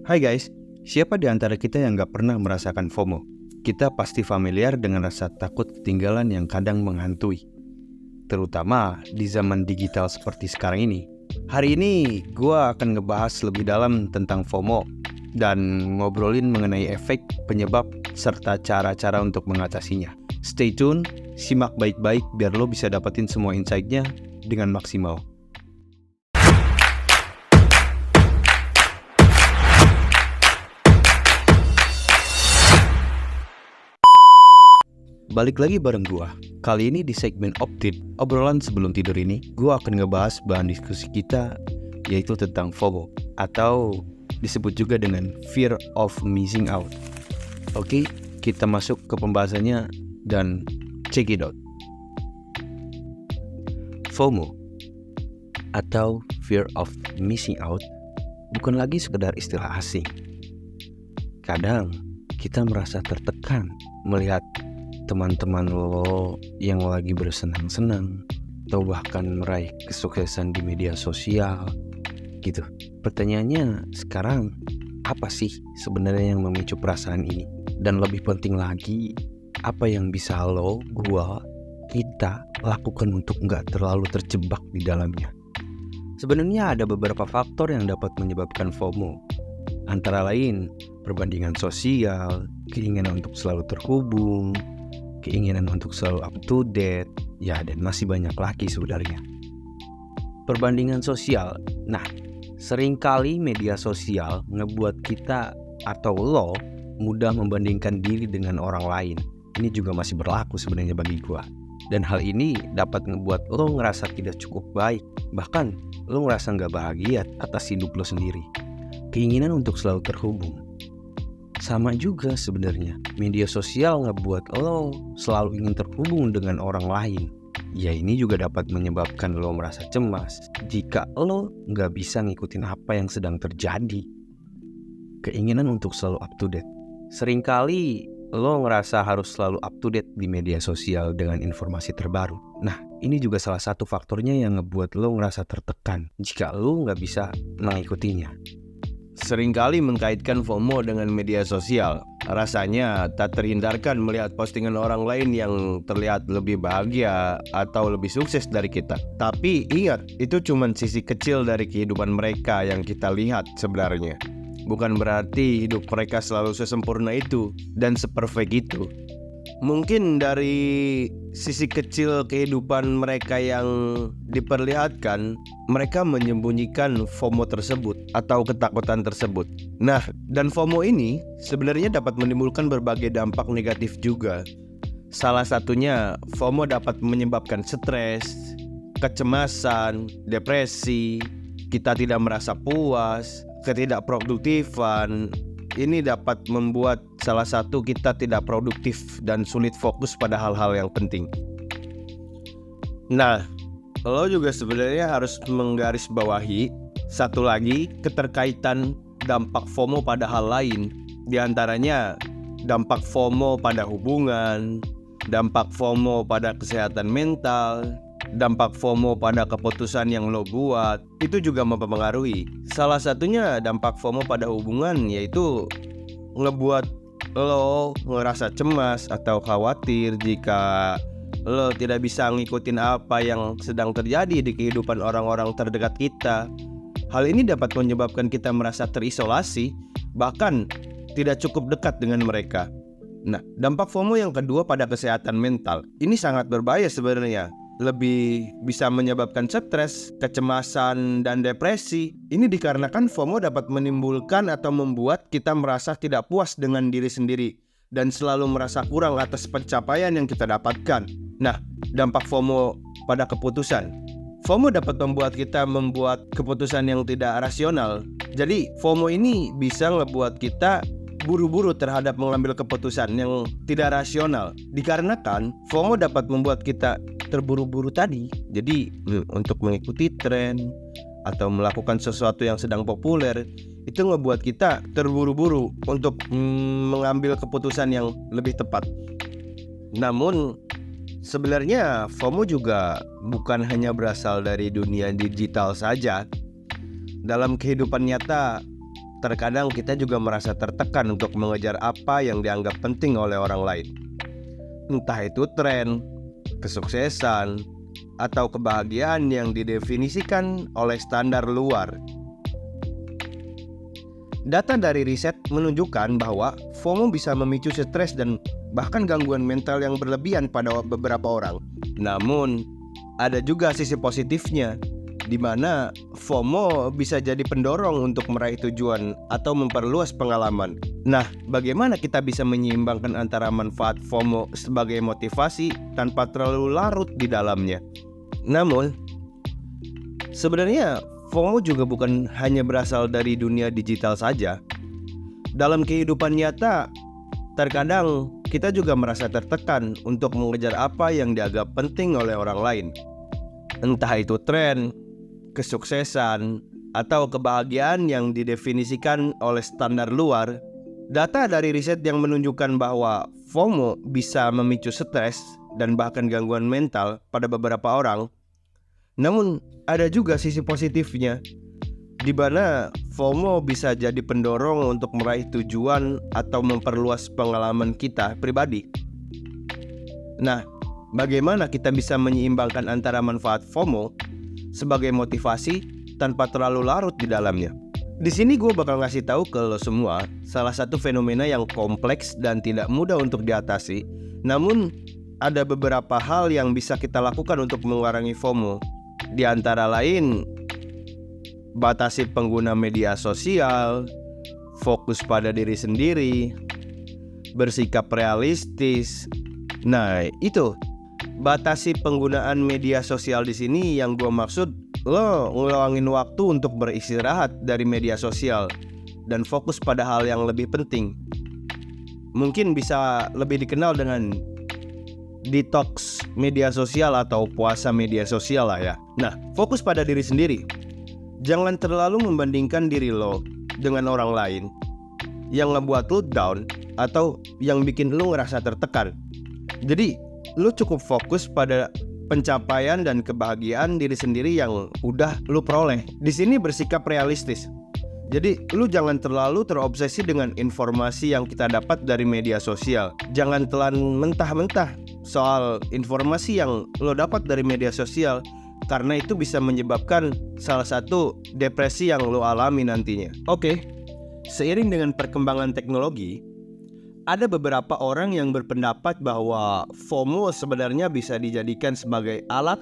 Hai guys, siapa di antara kita yang gak pernah merasakan FOMO? Kita pasti familiar dengan rasa takut ketinggalan yang kadang menghantui, terutama di zaman digital seperti sekarang ini. Hari ini gue akan ngebahas lebih dalam tentang FOMO dan ngobrolin mengenai efek, penyebab, serta cara-cara untuk mengatasinya. Stay tune, simak baik-baik biar lo bisa dapetin semua insight-nya dengan maksimal. Balik lagi bareng gua. Kali ini di segmen Optip, obrolan sebelum tidur ini, gua akan ngebahas bahan diskusi kita, yaitu tentang FOMO, atau disebut juga dengan Fear of Missing Out. Oke, kita masuk ke pembahasannya dan check it out. FOMO atau Fear of Missing Out bukan lagi sekedar istilah asing. Kadang kita merasa tertekan melihat teman-teman lo yang lagi bersenang-senang atau bahkan meraih kesuksesan di media sosial gitu. Pertanyaannya sekarang, apa sih sebenarnya yang memicu perasaan ini? Dan lebih penting lagi, apa yang bisa lo, gua, kita lakukan untuk nggak terlalu terjebak di dalamnya? Sebenarnya ada beberapa faktor yang dapat menyebabkan FOMO, antara lain perbandingan sosial, keinginan untuk selalu terhubung, keinginan untuk selalu up to date, ya, dan masih banyak lagi sebenarnya. Perbandingan sosial. Nah, seringkali media sosial ngebuat kita atau lo mudah membandingkan diri dengan orang lain. Ini juga masih berlaku sebenarnya bagi gua. Dan hal ini dapat ngebuat lo ngerasa tidak cukup baik. Bahkan lo ngerasa nggak bahagia atas hidup lo sendiri. Keinginan untuk selalu terhubung. Sama juga sebenarnya, media sosial ngebuat lo selalu ingin terhubung dengan orang lain. Ya, ini juga dapat menyebabkan lo merasa cemas jika lo nggak bisa ngikutin apa yang sedang terjadi. Keinginan untuk selalu up to date. Seringkali lo ngerasa harus selalu up to date di media sosial dengan informasi terbaru. Nah, ini juga salah satu faktornya yang ngebuat lo ngerasa tertekan jika lo nggak bisa mengikutinya. Seringkali mengkaitkan FOMO dengan media sosial. Rasanya tak terhindarkan melihat postingan orang lain yang terlihat lebih bahagia atau lebih sukses dari kita. Tapi ingat, itu cuma sisi kecil dari kehidupan mereka yang kita lihat sebenarnya. Bukan berarti hidup mereka selalu sesempurna itu dan seperfect itu. Mungkin dari sisi kecil kehidupan mereka yang diperlihatkan, mereka menyembunyikan FOMO tersebut atau ketakutan tersebut. Nah, dan FOMO ini sebenarnya dapat menimbulkan berbagai dampak negatif juga. Salah satunya, FOMO dapat menyebabkan stres, kecemasan, depresi, kita tidak merasa puas, ketidakproduktifan. Ini dapat membuat salah satu kita tidak produktif dan sulit fokus pada hal-hal yang penting. Nah, lo juga sebenarnya harus menggarisbawahi satu lagi, keterkaitan dampak FOMO pada hal lain. Di antaranya dampak FOMO pada hubungan, dampak FOMO pada kesehatan mental, dampak FOMO pada keputusan yang lo buat. Itu juga mempengaruhi. Salah satunya dampak FOMO pada hubungan, yaitu ngebuat lo ngerasa cemas atau khawatir jika lo tidak bisa ngikutin apa yang sedang terjadi di kehidupan orang-orang terdekat kita. Hal ini dapat menyebabkan kita merasa terisolasi, bahkan tidak cukup dekat dengan mereka. Nah, dampak FOMO yang kedua pada kesehatan mental. Ini sangat berbahaya sebenarnya. Lebih bisa menyebabkan stres, kecemasan, dan depresi. Ini dikarenakan FOMO dapat menimbulkan atau membuat kita merasa tidak puas dengan diri sendiri dan selalu merasa kurang atas pencapaian yang kita dapatkan. Nah, dampak FOMO pada keputusan. FOMO dapat membuat kita membuat keputusan yang tidak rasional. Jadi, FOMO ini bisa ngebuat kita buru-buru terhadap mengambil keputusan yang tidak rasional. Dikarenakan FOMO dapat membuat kita terburu-buru tadi. Jadi untuk mengikuti tren atau melakukan sesuatu yang sedang populer, itu ngebuat kita terburu-buru untuk mengambil keputusan yang lebih tepat. Namun sebenarnya FOMO juga bukan hanya berasal dari dunia digital saja. Dalam kehidupan nyata terkadang kita juga merasa tertekan untuk mengejar apa yang dianggap penting oleh orang lain. Entah itu tren, kesuksesan, atau kebahagiaan yang didefinisikan oleh standar luar. Data dari riset menunjukkan bahwa FOMO bisa memicu stres dan bahkan gangguan mental yang berlebihan pada beberapa orang. Namun, ada juga sisi positifnya, di mana FOMO bisa jadi pendorong untuk meraih tujuan atau memperluas pengalaman. Nah, bagaimana kita bisa menyeimbangkan antara manfaat FOMO sebagai motivasi tanpa terlalu larut di dalamnya? Namun, sebenarnya FOMO juga bukan hanya berasal dari dunia digital saja. Dalam kehidupan nyata, terkadang kita juga merasa tertekan untuk mengejar apa yang dianggap penting oleh orang lain. Entah itu tren, kesuksesan, atau kebahagiaan yang didefinisikan oleh standar luar. Data dari riset yang menunjukkan bahwa FOMO bisa memicu stres dan bahkan gangguan mental pada beberapa orang. Namun, ada juga sisi positifnya, di mana FOMO bisa jadi pendorong untuk meraih tujuan atau memperluas pengalaman kita pribadi. Nah, bagaimana kita bisa menyeimbangkan antara manfaat FOMO sebagai motivasi tanpa terlalu larut di dalamnya? Di sini gue bakal ngasih tahu ke lo semua salah satu fenomena yang kompleks dan tidak mudah untuk diatasi. Namun, ada beberapa hal yang bisa kita lakukan untuk mengurangi FOMO. Di antara lain, batasi pengguna media sosial, fokus pada diri sendiri, bersikap realistis. Nah, itu batasi penggunaan media sosial di sini yang gue maksud, lo ngeluangin waktu untuk beristirahat dari media sosial dan fokus pada hal yang lebih penting. Mungkin bisa lebih dikenal dengan detox media sosial atau puasa media sosial lah ya. Nah, fokus pada diri sendiri. Jangan terlalu membandingkan diri lo dengan orang lain yang ngebuat lo down atau yang bikin lo ngerasa tertekan. Jadi, lo cukup fokus pada pencapaian dan kebahagiaan diri sendiri yang udah lo peroleh. Di sini bersikap realistis. Jadi, lu jangan terlalu terobsesi dengan informasi yang kita dapat dari media sosial. Jangan telan mentah-mentah soal informasi yang lo dapat dari media sosial, karena itu bisa menyebabkan salah satu depresi yang lo alami nantinya. Oke, seiring dengan perkembangan teknologi, ada beberapa orang yang berpendapat bahwa FOMO sebenarnya bisa dijadikan sebagai alat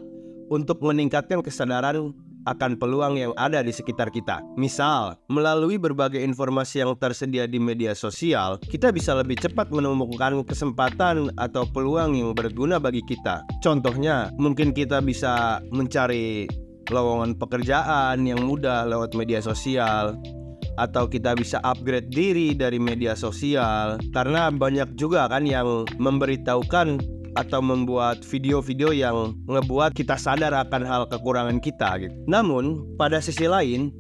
untuk meningkatkan kesadaran akan peluang yang ada di sekitar kita. Misal, melalui berbagai informasi yang tersedia di media sosial, kita bisa lebih cepat menemukan kesempatan atau peluang yang berguna bagi kita. Contohnya, mungkin kita bisa mencari lowongan pekerjaan yang mudah lewat media sosial, atau kita bisa upgrade diri dari media sosial, karena banyak juga kan yang memberitahukan atau membuat video-video yang ngebuat kita sadar akan hal kekurangan kita gitu. Namun, pada sisi lain,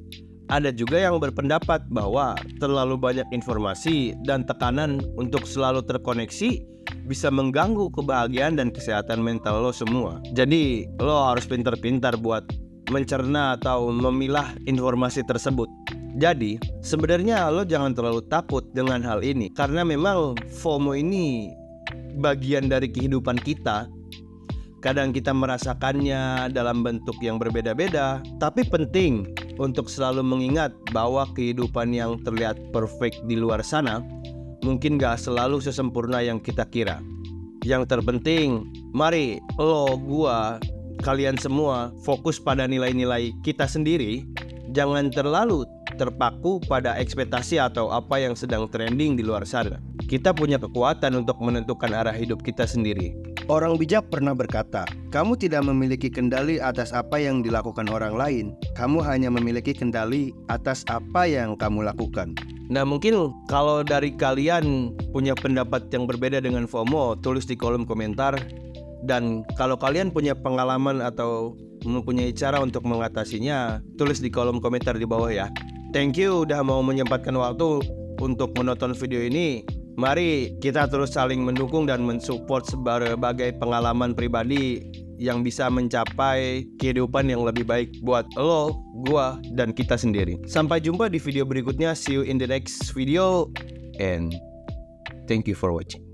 ada juga yang berpendapat bahwa terlalu banyak informasi dan tekanan untuk selalu terkoneksi bisa mengganggu kebahagiaan dan kesehatan mental lo semua. Jadi, lo harus pintar-pintar buat mencerna atau memilah informasi tersebut. Jadi, sebenarnya lo jangan terlalu takut dengan hal ini, karena memang FOMO ini bagian dari kehidupan kita. Kadang kita merasakannya dalam bentuk yang berbeda-beda, tapi penting untuk selalu mengingat bahwa kehidupan yang terlihat perfect di luar sana mungkin gak selalu sesempurna yang kita kira. Yang terpenting, mari lo, gua, kalian semua fokus pada nilai-nilai kita sendiri. Jangan terlalu terpaku pada ekspektasi atau apa yang sedang trending di luar sana. Kita punya kekuatan untuk menentukan arah hidup kita sendiri. Orang bijak pernah berkata, kamu tidak memiliki kendali atas apa yang dilakukan orang lain. Kamu hanya memiliki kendali atas apa yang kamu lakukan. Nah, mungkin kalau dari kalian punya pendapat yang berbeda dengan FOMO, tulis di kolom komentar. Dan kalau kalian punya pengalaman atau mempunyai cara untuk mengatasinya, tulis di kolom komentar di bawah ya. Thank you udah mau menyempatkan waktu untuk menonton video ini. Mari kita terus saling mendukung dan mensupport berbagai pengalaman pribadi yang bisa mencapai kehidupan yang lebih baik buat lo, gua, dan kita sendiri. Sampai jumpa di video berikutnya. See you in the next video and thank you for watching.